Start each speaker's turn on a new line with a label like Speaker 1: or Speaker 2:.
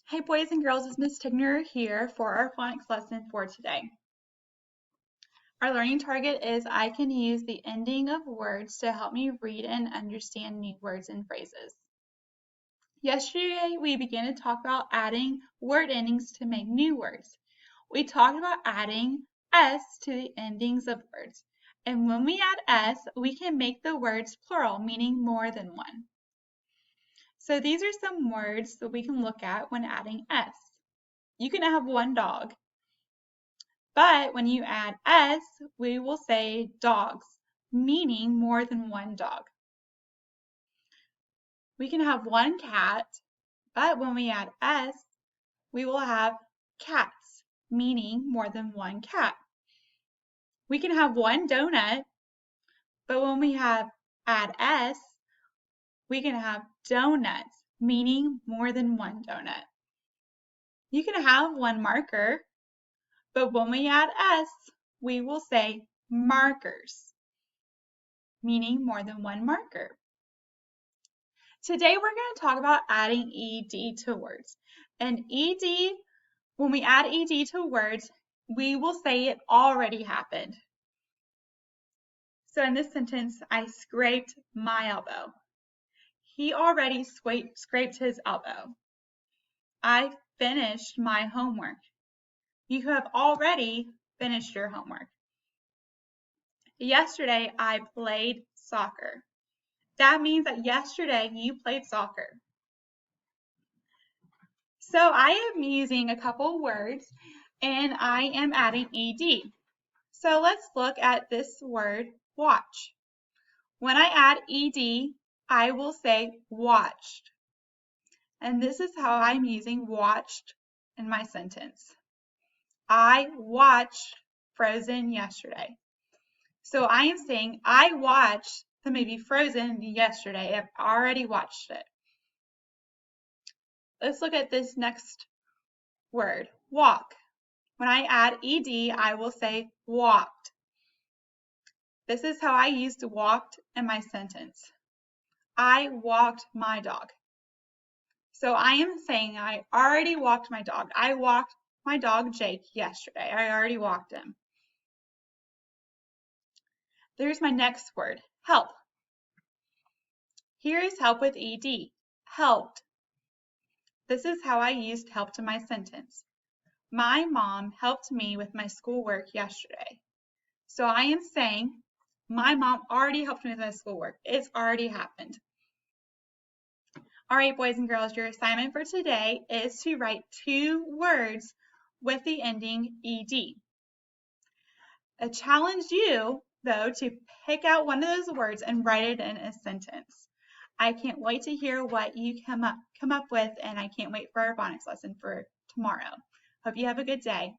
Speaker 1: Hey boys and girls, it's Miss Tigner here for our phonics lesson for today. Our learning target is I can use the ending of words to help me read and understand new words and phrases. Yesterday we began to talk about adding word endings to make new words. We talked about adding s to the endings of words. And when we add s, we can make the words plural, meaning more than one. So these are some words that we can look at when adding s. You can have one dog. But when you add s, we will say dogs, meaning more than one dog. We can have one cat, but when we add s, we will have cats, meaning more than one cat. We can have one donut, but when we add s, we can have donuts, meaning more than one donut. You can have one marker, but when we add s, we will say markers, meaning more than one marker. Today we're going to talk about adding ed to words. And ed, when we add ed to words, we will say it already happened. So in this sentence, I scraped my elbow. He already scraped his elbow. I finished my homework. You have already finished your homework. Yesterday, I played soccer. That means that yesterday you played soccer. So I am using a couple words and I am adding ed. So let's look at this word watch. When I add ed, I will say watched. And this is how I'm using watched in my sentence. I watched Frozen yesterday. So I am saying I watched the movie Frozen yesterday. I've already watched it. Let's look at this next word, walk. When I add ed, I will say walked. This is how I used walked in my sentence. I walked my dog. So I am saying I already walked my dog. I walked my dog Jake yesterday. I already walked him. There's my next word, help. Here is help with ed, helped. This is how I used helped in my sentence. My mom helped me with my schoolwork yesterday. So I am saying my mom already helped me with my schoolwork. It's already happened. All right, boys and girls, your assignment for today is to write 2 words with the ending ed. I challenge you, though, to pick out one of those words and write it in a sentence. I can't wait to hear what you come up with, and I can't wait for our phonics lesson for tomorrow. Hope you have a good day.